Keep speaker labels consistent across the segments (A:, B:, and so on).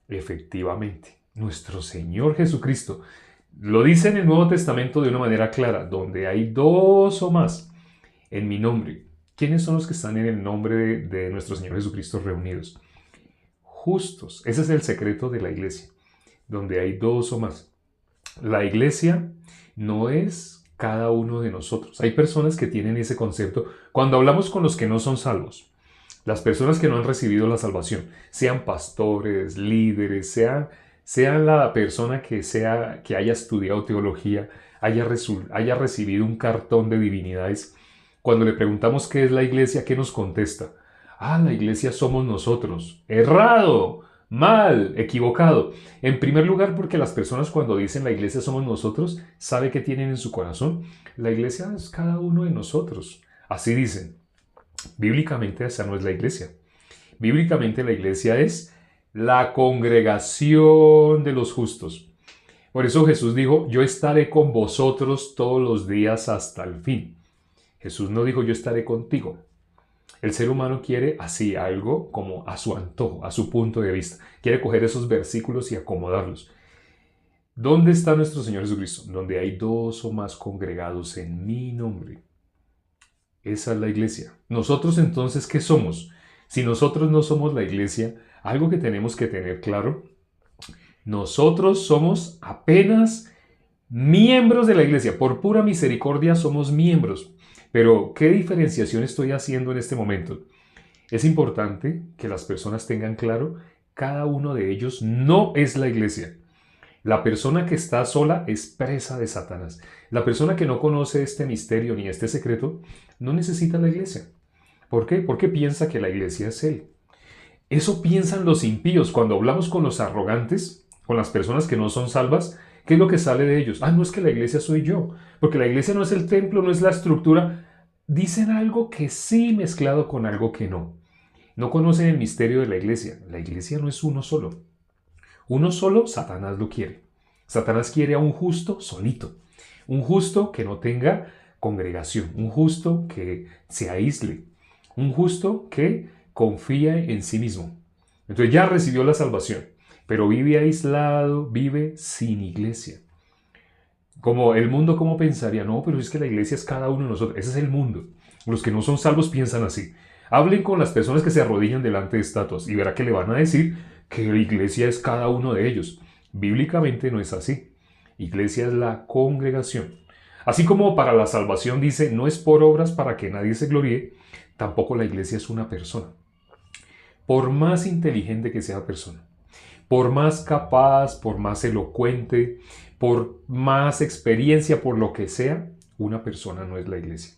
A: Efectivamente, nuestro Señor Jesucristo lo dice en el Nuevo Testamento de una manera clara, donde hay dos o más en mi nombre. ¿Quiénes son los que están en el nombre de nuestro Señor Jesucristo reunidos? Justos. Ese es el secreto de la iglesia, donde hay dos o más. La iglesia no es cada uno de nosotros. Hay personas que tienen ese concepto. Cuando hablamos con los que no son salvos, las personas que no han recibido la salvación, sean pastores, líderes, sean la persona que haya estudiado teología, haya recibido un cartón de divinidades, cuando le preguntamos qué es la iglesia, ¿qué nos contesta? Ah, la iglesia somos nosotros. Errado, mal, equivocado. En primer lugar, porque las personas cuando dicen la iglesia somos nosotros, ¿sabe qué tienen en su corazón? La iglesia es cada uno de nosotros. Así dicen. Bíblicamente esa no es la iglesia. Bíblicamente la iglesia es la congregación de los justos. Por eso Jesús dijo, yo estaré con vosotros todos los días hasta el fin. Jesús no dijo, yo estaré contigo. El ser humano quiere así algo como a su antojo, a su punto de vista. Quiere coger esos versículos y acomodarlos. ¿Dónde está nuestro Señor Jesucristo? Donde hay dos o más congregados en mi nombre. Esa es la iglesia. Nosotros entonces, ¿qué somos? Si nosotros no somos la iglesia, algo que tenemos que tener claro, nosotros somos apenas miembros de la iglesia. Por pura misericordia somos miembros. Pero, ¿qué diferenciación estoy haciendo en este momento? Es importante que las personas tengan claro, cada uno de ellos no es la iglesia. La persona que está sola es presa de Satanás. La persona que no conoce este misterio ni este secreto no necesita la iglesia. ¿Por qué? Porque piensa que la iglesia es él. Eso piensan los impíos. Cuando hablamos con los arrogantes, con las personas que no son salvas, ¿qué es lo que sale de ellos? Ah, no es que la iglesia soy yo. Porque la iglesia no es el templo, no es la estructura. Dicen algo que sí mezclado con algo que no. No conocen el misterio de la iglesia. La iglesia no es uno solo. Uno solo, Satanás lo quiere. Satanás quiere a un justo solito. Un justo que no tenga congregación. Un justo que se aísle. Un justo que confía en sí mismo. Entonces ya recibió la salvación, pero vive aislado, vive sin iglesia. Como el mundo, ¿cómo pensaría? No, pero es que la iglesia es cada uno de nosotros. Ese es el mundo. Los que no son salvos piensan así. Hablen con las personas que se arrodillan delante de estatuas y verá que le van a decir que la iglesia es cada uno de ellos. Bíblicamente no es así. Iglesia es la congregación. Así como para la salvación dice, no es por obras para que nadie se gloríe, tampoco la iglesia es una persona. Por más inteligente que sea persona, por más capaz, por más elocuente, por más experiencia, por lo que sea, una persona no es la iglesia.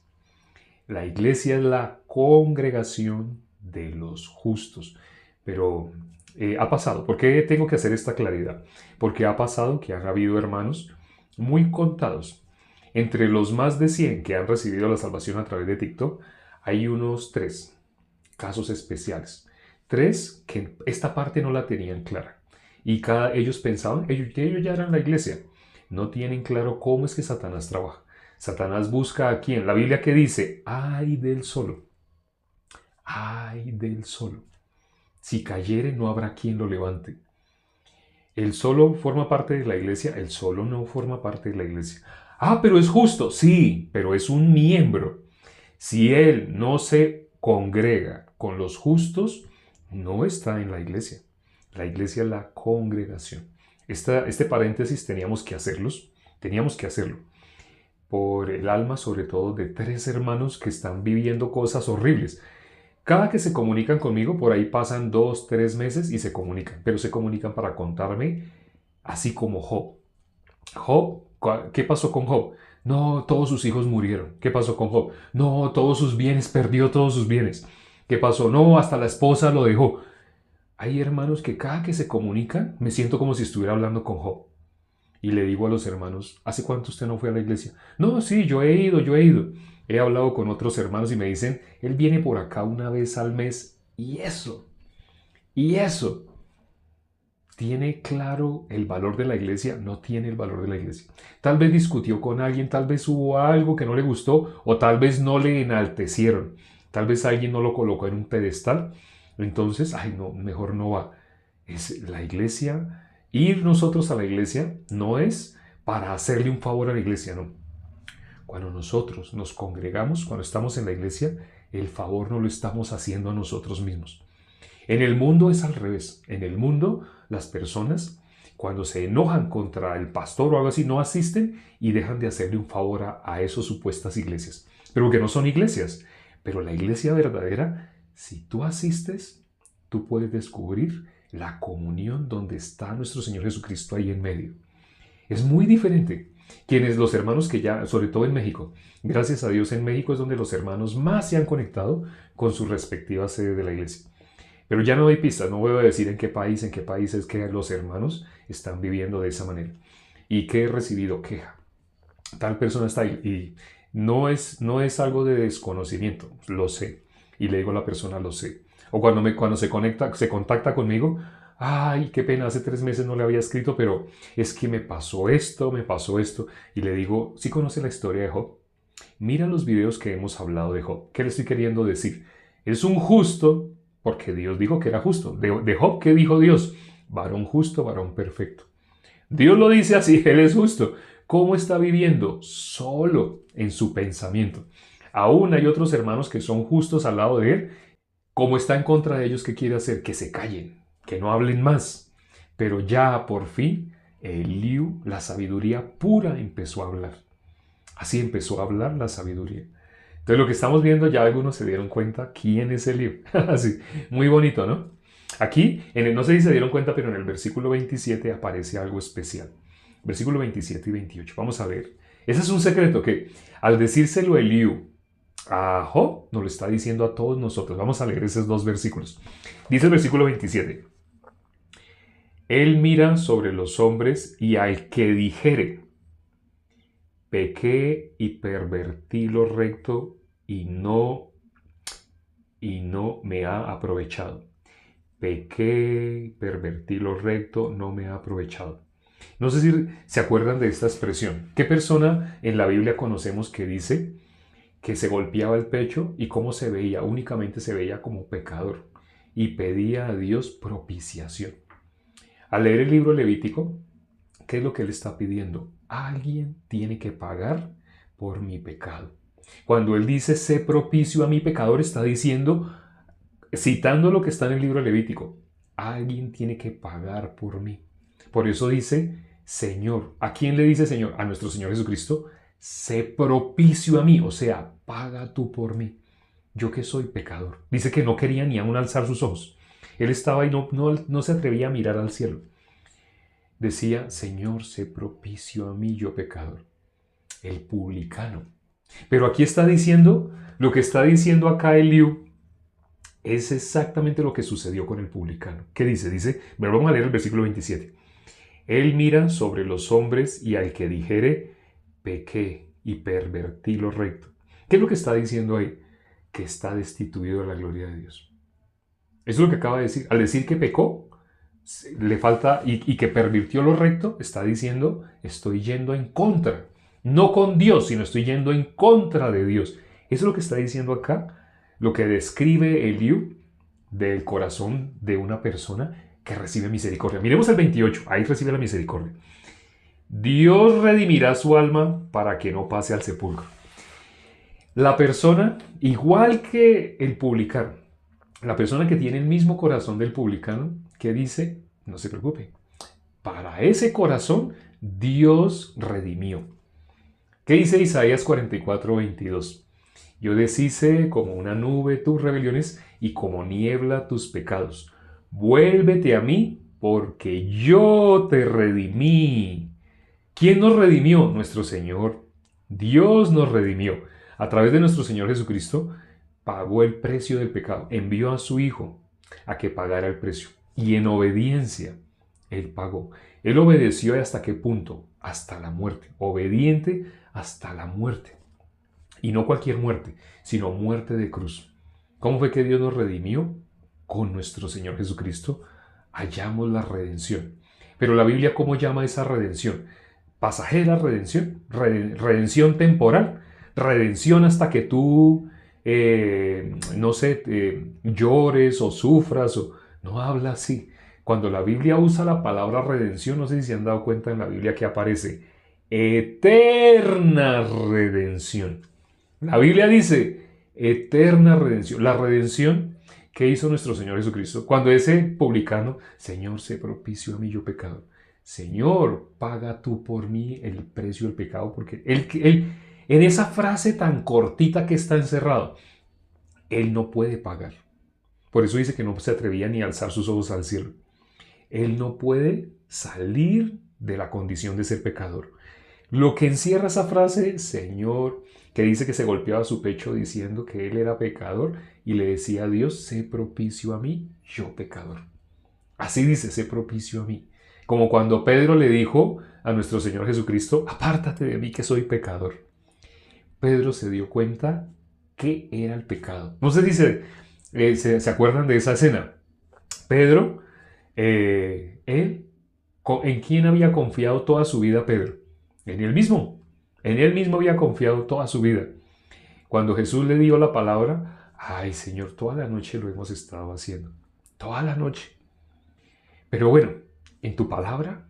A: La iglesia es la congregación de los justos. Pero ha pasado. ¿Por qué tengo que hacer esta claridad? Porque ha pasado que han habido hermanos muy contados. Entre los más de 100 que han recibido la salvación a través de TikTok, hay unos 3 casos especiales. 3 que esta parte no la tenían clara. Y ellos pensaban que ellos ya eran la iglesia. No tienen claro cómo es que Satanás trabaja. Satanás busca a quién. La Biblia que dice, ay del solo. Ay del solo. Si cayere no habrá quien lo levante. El solo forma parte de la iglesia, el solo no forma parte de la iglesia. Ah, pero es justo. Sí, pero es un miembro. Si él no se congrega con los justos, no está en la iglesia. La iglesia es la congregación. Este paréntesis teníamos que hacerlo por el alma sobre todo de 3 hermanos que están viviendo cosas horribles. Cada que se comunican conmigo, por ahí pasan 2, 3 meses y se comunican, pero se comunican para contarme así como Job. Job, ¿qué pasó con Job? No, todos sus hijos murieron. ¿Qué pasó con Job? No, todos sus bienes, perdió todos sus bienes. ¿Qué pasó? No, hasta la esposa lo dejó. Hay hermanos que cada que se comunican me siento como si estuviera hablando con Job. Y le digo a los hermanos, ¿hace cuánto usted no fue a la iglesia? No, sí, yo he ido, yo he ido. He hablado con otros hermanos y me dicen, él viene por acá una vez al mes. Y eso. ¿Tiene claro el valor de la iglesia? No tiene el valor de la iglesia. Tal vez discutió con alguien, tal vez hubo algo que no le gustó o tal vez no le enaltecieron. Tal vez alguien no lo colocó en un pedestal. Entonces, ay no, mejor no va. Es la iglesia, ir nosotros a la iglesia no es para hacerle un favor a la iglesia, no. Cuando nosotros nos congregamos, cuando estamos en la iglesia, el favor no lo estamos haciendo a nosotros mismos. En el mundo es al revés. En el mundo, las personas, cuando se enojan contra el pastor o algo así, no asisten y dejan de hacerle un favor a esas supuestas iglesias. Pero que no son iglesias. Pero la iglesia verdadera, si tú asistes, tú puedes descubrir la comunión donde está nuestro Señor Jesucristo ahí en medio. Es muy diferente. Quienes los hermanos que ya, sobre todo en México, gracias a Dios en México es donde los hermanos más se han conectado con sus respectivas sedes de la iglesia. Pero ya no doy pistas, no voy a decir en qué país es que los hermanos están viviendo de esa manera. Y que he recibido queja. Tal persona está ahí y no es algo de desconocimiento, lo sé. Y le digo a la persona, lo sé. O cuando se contacta conmigo, ay, qué pena, hace 3 meses no le había escrito, pero es que me pasó esto. Y le digo, ¿sí conoce la historia de Job? Mira los videos que hemos hablado de Job. ¿Qué le estoy queriendo decir? Es un justo, porque Dios dijo que era justo. De Job, ¿qué dijo Dios? Varón justo, varón perfecto. Dios lo dice así, Él es justo. ¿Cómo está viviendo? Solo en su pensamiento. Aún hay otros hermanos que son justos al lado de Él. Como está en contra de ellos, ¿qué quiere hacer? Que se callen, que no hablen más. Pero ya por fin, Eliú, la sabiduría pura, empezó a hablar. Así empezó a hablar la sabiduría. Entonces lo que estamos viendo, ya algunos se dieron cuenta quién es Eliú. Así, muy bonito, ¿no? Aquí, no sé si se dieron cuenta, pero en el versículo 27 aparece algo especial. Versículo 27 y 28. Vamos a ver. Ese es un secreto que al decírselo Eliú a Job, nos lo está diciendo a todos nosotros. Vamos a leer esos 2 versículos. Dice el versículo 27. Él mira sobre los hombres y al que dijere, pequé y pervertí lo recto y no me ha aprovechado. Pequé, pervertí lo recto, no me ha aprovechado. No sé si se acuerdan de esta expresión. ¿Qué persona en la Biblia conocemos que dice que se golpeaba el pecho y cómo se veía? Únicamente se veía como pecador y pedía a Dios propiciación. Al leer el libro Levítico, ¿qué es lo que él está pidiendo? Alguien tiene que pagar por mi pecado. Cuando él dice, sé propicio a mi pecador, está diciendo, citando lo que está en el libro Levítico, alguien tiene que pagar por mí. Por eso dice, Señor, ¿a quién le dice Señor? A nuestro Señor Jesucristo, sé propicio a mí, o sea, paga tú por mí. Yo que soy pecador. Dice que no quería ni aún alzar sus ojos. Él estaba y no se atrevía a mirar al cielo. Decía, Señor, sé propicio a mí, yo pecador. El publicano. Pero aquí está diciendo, lo que está diciendo acá Eliú, es exactamente lo que sucedió con el publicano. ¿Qué dice? Dice, vamos a leer el versículo 27. Él mira sobre los hombres y al que dijere, pequé y pervertí lo recto. ¿Qué es lo que está diciendo ahí? Que está destituido de la gloria de Dios. Eso es lo que acaba de decir. Al decir que pecó, le falta y que pervirtió lo recto, está diciendo, estoy yendo en contra. No con Dios, sino estoy yendo en contra de Dios. Eso es lo que está diciendo acá, lo que describe Eliú del corazón de una persona que recibe misericordia. Miremos el 28, ahí recibe la misericordia. Dios redimirá su alma para que no pase al sepulcro. La persona, igual que el publicano, la persona que tiene el mismo corazón del publicano, que dice, no se preocupe, para ese corazón Dios redimió. ¿Qué dice Isaías 44:22? Yo deshice como una nube tus rebeliones y como niebla tus pecados. Vuélvete a mí, porque yo te redimí. ¿Quién nos redimió? Nuestro Señor. Dios nos redimió. A través de nuestro Señor Jesucristo, pagó el precio del pecado. Envió a su Hijo a que pagara el precio. Y en obediencia, Él pagó. Él obedeció hasta qué punto? Hasta la muerte. Obediente hasta la muerte. Y no cualquier muerte, sino muerte de cruz. ¿Cómo fue que Dios nos redimió? Con nuestro Señor Jesucristo hallamos la redención. Pero la Biblia, ¿cómo llama esa redención? Pasajera redención, redención temporal, redención hasta que tú, no sé, llores o sufras. No habla así. Cuando la Biblia usa la palabra redención, no sé si se han dado cuenta en la Biblia que aparece eterna redención. La Biblia dice eterna redención. La redención que hizo nuestro Señor Jesucristo. Cuando ese publicano, Señor, sé propicio a mí, yo pecador. Señor, paga tú por mí el precio del pecado, porque él en esa frase tan cortita que está encerrado, él no puede pagar. Por eso dice que no se atrevía ni a alzar sus ojos al cielo. Él no puede salir de la condición de ser pecador. Lo que encierra esa frase, Señor, que dice que se golpeaba su pecho diciendo que él era pecador y le decía a Dios, sé propicio a mí, yo pecador. Así dice, sé propicio a mí. Como cuando Pedro le dijo a nuestro Señor Jesucristo, apártate de mí que soy pecador. Pedro se dio cuenta que era el pecado. No sé si se acuerdan de esa escena. Pedro, ¿en quién había confiado toda su vida Pedro? En él mismo. En él mismo había confiado toda su vida. Cuando Jesús le dio la palabra, ay Señor, toda la noche lo hemos estado haciendo. Toda la noche. Pero bueno, en tu palabra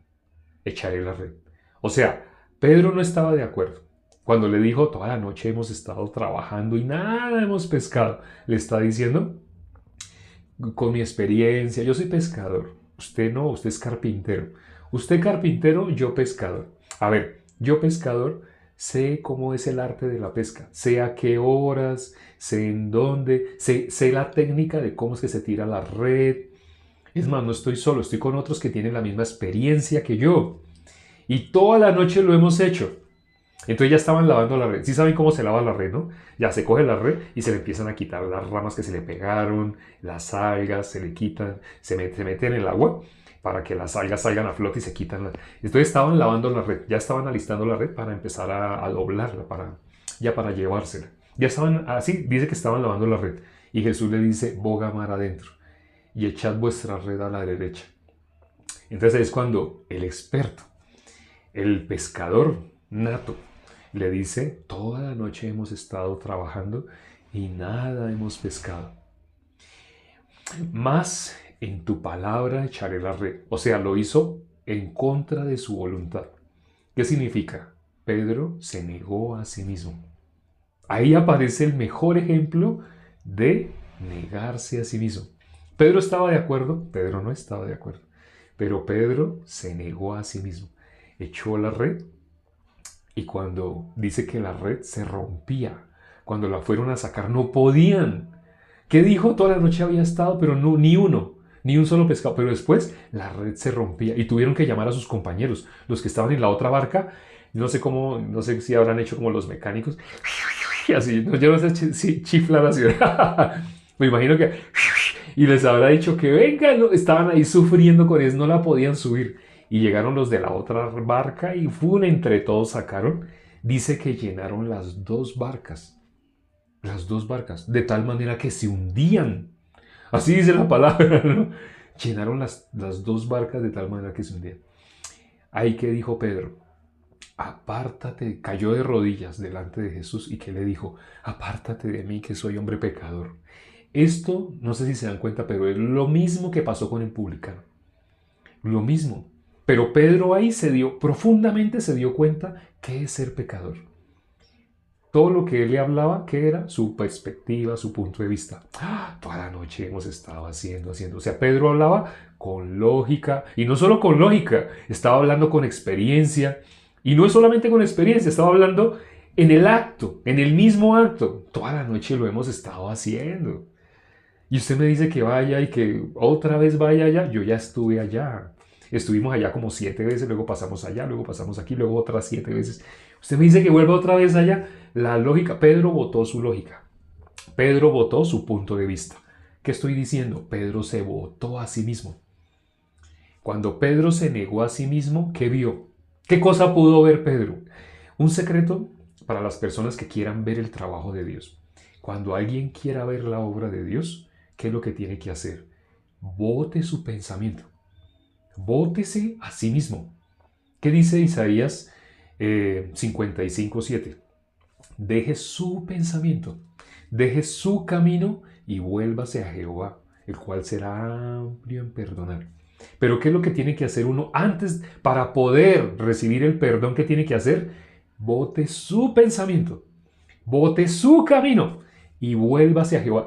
A: echaré la red. O sea, Pedro no estaba de acuerdo. Cuando le dijo, toda la noche hemos estado trabajando y nada hemos pescado, le está diciendo, con mi experiencia, yo soy pescador. Usted no, usted es carpintero. Usted carpintero, yo pescador. A ver, yo pescador, sé cómo es el arte de la pesca. Sé a qué horas, sé en dónde, sé la técnica de cómo es que se tira la red. Es más, no estoy solo, estoy con otros que tienen la misma experiencia que yo. Y toda la noche lo hemos hecho. Entonces ya estaban lavando la red. Sí saben cómo se lava la red, ¿no? Ya se coge la red y se le empiezan a quitar las ramas que se le pegaron, las algas se le quitan, se mete en el agua para que las algas salgan a flote y se quitan. Entonces estaban lavando la red, ya estaban alistando la red para empezar a doblarla, ya para llevársela. Ya estaban, así dice que estaban lavando la red. Y Jesús le dice, boga mar adentro y echad vuestra red a la derecha. Entonces es cuando el experto, el pescador nato, le dice, toda la noche hemos estado trabajando y nada hemos pescado. Más en tu palabra echaré la red. O sea, lo hizo en contra de su voluntad. ¿Qué significa? Pedro se negó a sí mismo. Ahí aparece el mejor ejemplo de negarse a sí mismo. Pedro estaba de acuerdo, Pedro no estaba de acuerdo, pero Pedro se negó a sí mismo. Echó la red y cuando dice que la red se rompía, cuando la fueron a sacar no podían. ¿Qué dijo? Toda la noche había estado, pero no, ni un solo pescado. Pero después la red se rompía y tuvieron que llamar a sus compañeros, los que estaban en la otra barca. No sé cómo, no sé si habrán hecho como los mecánicos. Y así, yo no sé si chiflar así. Me imagino que... Y les habrá dicho que vengan, ¿no? Estaban ahí sufriendo con eso, no la podían subir. Y llegaron los de la otra barca y entre todos sacaron. Dice que llenaron las dos barcas. Las dos barcas. De tal manera que se hundían. Así dice la palabra, ¿no? Llenaron las dos barcas de tal manera que se hundían. Ahí que dijo Pedro, apártate, cayó de rodillas delante de Jesús y que le dijo, apártate de mí que soy hombre pecador. Esto, no sé si se dan cuenta, pero es lo mismo que pasó con el publicano. Lo mismo. Pero Pedro ahí profundamente se dio cuenta que es ser pecador. Todo lo que él le hablaba, que era su perspectiva, su punto de vista. Toda la noche hemos estado haciendo. O sea, Pedro hablaba con lógica, y no solo con lógica, estaba hablando con experiencia, y no es solamente con experiencia, estaba hablando en el acto, en el mismo acto. Toda la noche lo hemos estado haciendo. Y usted me dice que vaya y que otra vez vaya allá. Yo ya estuve allá. Estuvimos allá como 7 veces, luego pasamos allá, luego pasamos aquí, luego otras 7 veces. Usted me dice que vuelva otra vez allá. La lógica, Pedro votó su lógica. Pedro votó su punto de vista. ¿Qué estoy diciendo? Pedro se votó a sí mismo. Cuando Pedro se negó a sí mismo, ¿qué vio? ¿Qué cosa pudo ver Pedro? Un secreto para las personas que quieran ver el trabajo de Dios. Cuando alguien quiera ver la obra de Dios, ¿qué es lo que tiene que hacer? Vote su pensamiento. Vótese a sí mismo. ¿Qué dice Isaías 55:7? Deje su pensamiento, deje su camino y vuélvase a Jehová, el cual será amplio en perdonar. Pero ¿qué es lo que tiene que hacer uno antes para poder recibir el perdón que tiene que hacer? Bote su pensamiento, bote su camino y vuélvase a Jehová.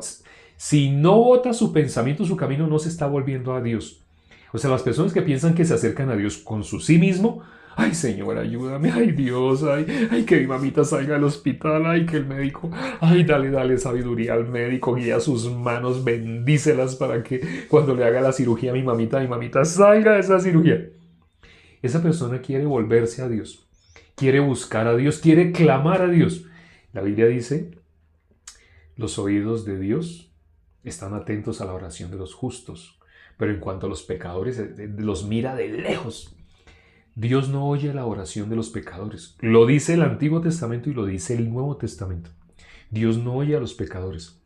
A: Si no bota su pensamiento, su camino, no se está volviendo a Dios. O sea, las personas que piensan que se acercan a Dios con su sí mismo, ay Señor, ayúdame, ay Dios, ay que mi mamita salga del hospital, ay que el médico, ay dale sabiduría al médico, guía sus manos, bendícelas para que cuando le haga la cirugía a mi mamita salga de esa cirugía. Esa persona quiere volverse a Dios, quiere buscar a Dios, quiere clamar a Dios. La Biblia dice, los oídos de Dios están atentos a la oración de los justos, pero en cuanto a los pecadores, los mira de lejos. Dios no oye la oración de los pecadores. Lo dice el Antiguo Testamento y lo dice el Nuevo Testamento. Dios no oye a los pecadores.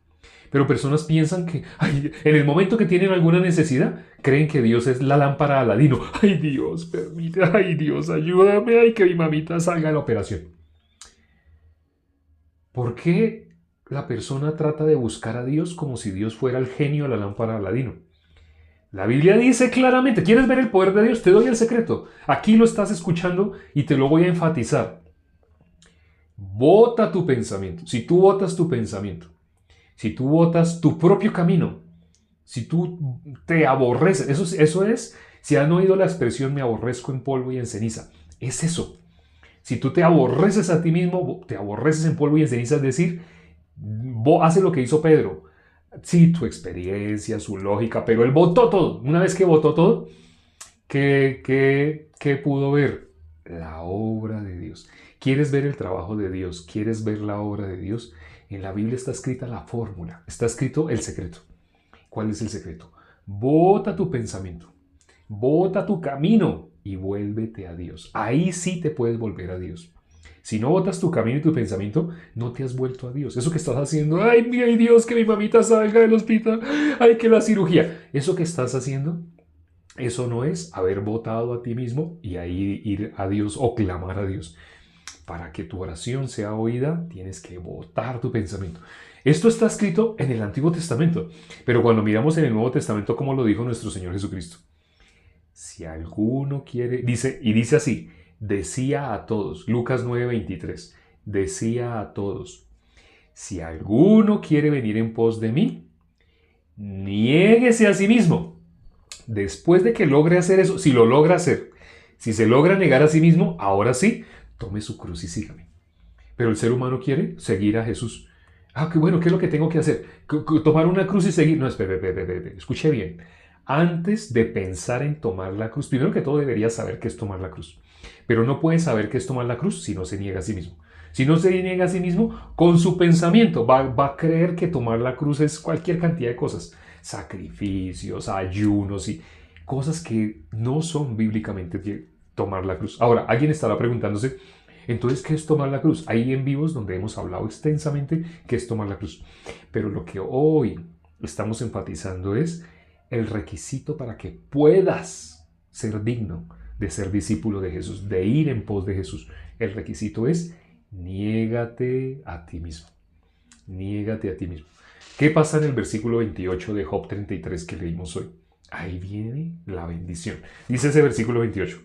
A: Pero personas piensan que ay, en el momento que tienen alguna necesidad, creen que Dios es la lámpara de Aladino. Ay Dios, permite, ay Dios, ayúdame, ay que mi mamita salga de la operación. ¿Por qué la persona trata de buscar a Dios como si Dios fuera el genio de la lámpara de Aladino? La Biblia dice claramente, ¿quieres ver el poder de Dios? Te doy el secreto. Aquí lo estás escuchando y te lo voy a enfatizar. Bota tu pensamiento. Si tú botas tu pensamiento, si tú botas tu propio camino, si tú te aborreces, eso es, si han oído la expresión me aborrezco en polvo y en ceniza, es eso. Si tú te aborreces a ti mismo, te aborreces en polvo y en ceniza, es decir, hace lo que hizo Pedro. Sí, tu experiencia, su lógica, pero él votó todo. Una vez que votó todo, ¿qué pudo ver? La obra de Dios. ¿Quieres ver el trabajo de Dios? ¿Quieres ver la obra de Dios? En la Biblia está escrita la fórmula, está escrito el secreto. ¿Cuál es el secreto? Bota tu pensamiento, bota tu camino y vuélvete a Dios. Ahí sí te puedes volver a Dios. Si no botas tu camino y tu pensamiento, no te has vuelto a Dios. Eso que estás haciendo, ay Dios, que mi mamita salga del hospital, ay que la cirugía. Eso que estás haciendo, eso no es haber votado a ti mismo y ahí ir a Dios o clamar a Dios. Para que tu oración sea oída, tienes que botar tu pensamiento. Esto está escrito en el Antiguo Testamento, pero cuando miramos en el Nuevo Testamento, como lo dijo nuestro Señor Jesucristo, si alguno quiere, dice así, decía a todos, Lucas 9:23, decía a todos, si alguno quiere venir en pos de mí, niéguese a sí mismo. Después de que logre hacer eso, si lo logra hacer, si se logra negar a sí mismo, ahora sí, tome su cruz y sígame. Pero el ser humano quiere seguir a Jesús. Ah, qué bueno, ¿qué es lo que tengo que hacer? ¿Tomar una cruz y seguir? No, espere, escuche bien. Antes de pensar en tomar la cruz, primero que todo deberías saber qué es tomar la cruz. Pero no puedes saber qué es tomar la cruz si no se niega a sí mismo. Si no se niega a sí mismo, con su pensamiento va a creer que tomar la cruz es cualquier cantidad de cosas. Sacrificios, ayunos y cosas que no son bíblicamente tomar la cruz. Ahora, alguien estará preguntándose, entonces, ¿qué es tomar la cruz? Hay en vivos donde hemos hablado extensamente qué es tomar la cruz. Pero lo que hoy estamos enfatizando es el requisito para que puedas ser digno de ser discípulo de Jesús, de ir en pos de Jesús. El requisito es niégate a ti mismo. Niégate a ti mismo. ¿Qué pasa en el versículo 28 de Job 33 que leímos hoy? Ahí viene la bendición. Dice ese versículo 28.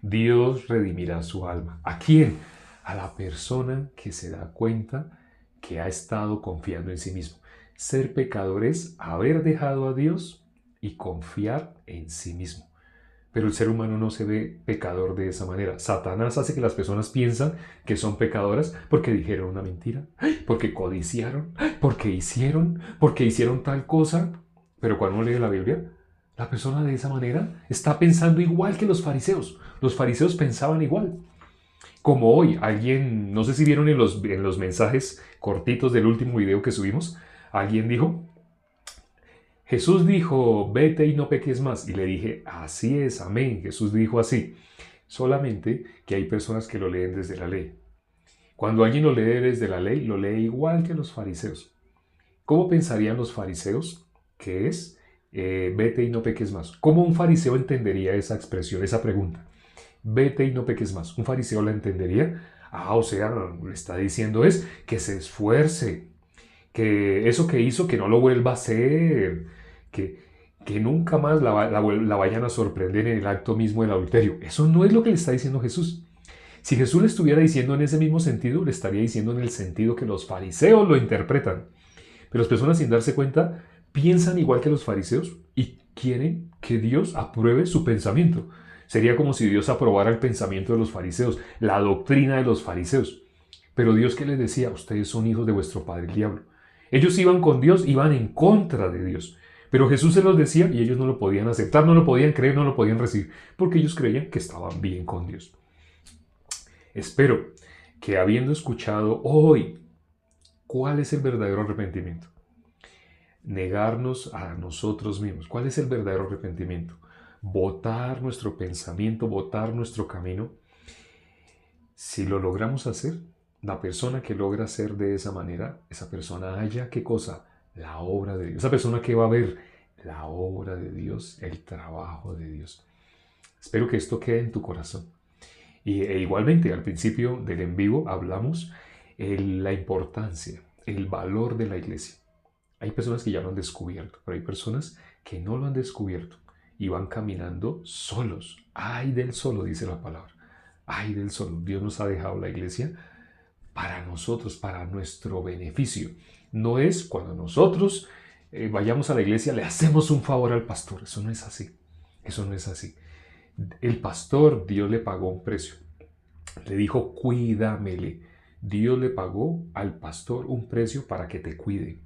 A: Dios redimirá su alma. ¿A quién? A la persona que se da cuenta que ha estado confiando en sí mismo. Ser pecador es haber dejado a Dios y confiar en sí mismo. Pero el ser humano no se ve pecador de esa manera. Satanás hace que las personas piensan que son pecadoras porque dijeron una mentira, porque codiciaron, porque hicieron tal cosa. Pero cuando uno lee la Biblia, la persona de esa manera está pensando igual que los fariseos. Los fariseos pensaban igual. Como hoy, alguien, no sé si vieron en los mensajes cortitos del último video que subimos, alguien dijo, Jesús dijo, vete y no peques más. Y le dije, así es, amén. Jesús dijo así. Solamente que hay personas que lo leen desde la ley. Cuando alguien lo lee desde la ley, lo lee igual que los fariseos. ¿Cómo pensarían los fariseos que es vete y no peques más? ¿Cómo un fariseo entendería esa expresión, esa pregunta? Vete y no peques más. ¿Un fariseo la entendería? O sea, le está diciendo es que se esfuerce, que eso que hizo, que no lo vuelva a hacer, que nunca más la vayan a sorprender en el acto mismo del adulterio. Eso no es lo que le está diciendo Jesús. Si Jesús le estuviera diciendo en ese mismo sentido, le estaría diciendo en el sentido que los fariseos lo interpretan. Pero las personas, sin darse cuenta, piensan igual que los fariseos y quieren que Dios apruebe su pensamiento. Sería como si Dios aprobara el pensamiento de los fariseos, la doctrina de los fariseos. Pero Dios, ¿qué les decía? Ustedes son hijos de vuestro padre el diablo. Ellos iban con Dios, iban en contra de Dios. Pero Jesús se los decía y ellos no lo podían aceptar, no lo podían creer, no lo podían recibir, porque ellos creían que estaban bien con Dios. Espero que, habiendo escuchado hoy cuál es el verdadero arrepentimiento, negarnos a nosotros mismos. ¿Cuál es el verdadero arrepentimiento? Votar nuestro pensamiento, votar nuestro camino. Si lo logramos hacer, la persona que logra hacer de esa manera, esa persona halla, ¿qué cosa? La obra de Dios. Esa persona que va a ver la obra de Dios, el trabajo de Dios. Espero que esto quede en tu corazón. E igualmente, al principio del en vivo hablamos la importancia, el valor de la iglesia. Hay personas que ya lo han descubierto, pero hay personas que no lo han descubierto y van caminando solos. Ay del solo, dice la palabra. Ay del solo. Dios nos ha dejado la iglesia para nosotros, para nuestro beneficio. No es cuando nosotros vayamos a la iglesia, le hacemos un favor al pastor. Eso no es así. Eso no es así. El pastor, Dios le pagó un precio. Le dijo, cuídamele. Dios le pagó al pastor un precio para que te cuide.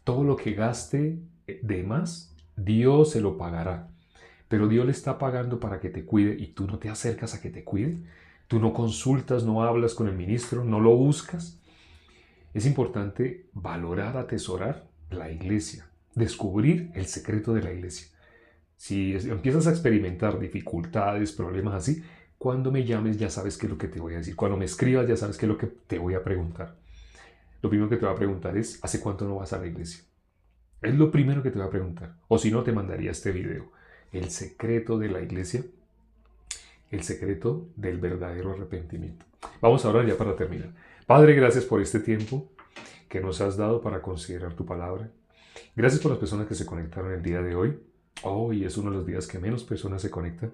A: Todo lo que gaste de más, Dios se lo pagará. Pero Dios le está pagando para que te cuide y tú no te acercas a que te cuide. Tú no consultas, no hablas con el ministro, no lo buscas. Es importante valorar, atesorar la iglesia, descubrir el secreto de la iglesia. Si empiezas a experimentar dificultades, problemas así, cuando me llames ya sabes qué es lo que te voy a decir. Cuando me escribas ya sabes qué es lo que te voy a preguntar. Lo primero que te voy a preguntar es, ¿hace cuánto no vas a la iglesia? Es lo primero que te voy a preguntar. O si no, te mandaría este video. El secreto de la iglesia, el secreto del verdadero arrepentimiento. Vamos a orar ya para terminar. Padre, gracias por este tiempo que nos has dado para considerar tu palabra. Gracias por las personas que se conectaron el día de hoy. Hoy es uno de los días que menos personas se conectan,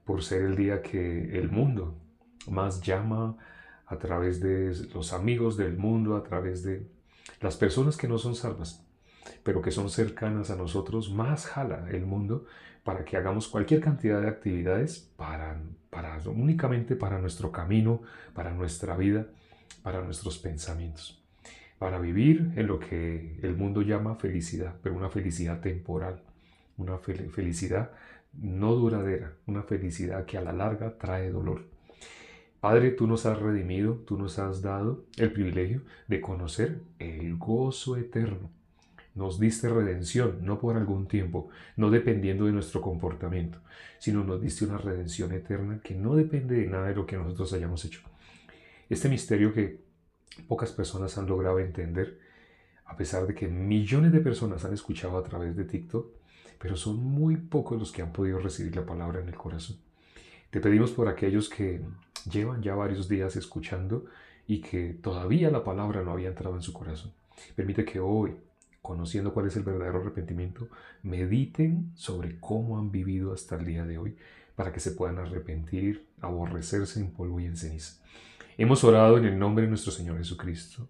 A: por ser el día que el mundo más llama, a través de los amigos del mundo, a través de las personas que no son salvas, pero que son cercanas a nosotros, más jala el mundo para que hagamos cualquier cantidad de actividades únicamente para nuestro camino, para nuestra vida, para nuestros pensamientos, para vivir en lo que el mundo llama felicidad, pero una felicidad temporal, una felicidad no duradera, una felicidad que a la larga trae dolor. Padre, tú nos has redimido, tú nos has dado el privilegio de conocer el gozo eterno. Nos diste redención, no por algún tiempo, no dependiendo de nuestro comportamiento, sino nos diste una redención eterna que no depende de nada de lo que nosotros hayamos hecho. Este misterio que pocas personas han logrado entender, a pesar de que millones de personas han escuchado a través de TikTok, pero son muy pocos los que han podido recibir la palabra en el corazón. Te pedimos por aquellos que llevan ya varios días escuchando y que todavía la palabra no había entrado en su corazón. Permite que hoy, conociendo cuál es el verdadero arrepentimiento, mediten sobre cómo han vivido hasta el día de hoy para que se puedan arrepentir, aborrecerse en polvo y en ceniza. Hemos orado en el nombre de nuestro Señor Jesucristo.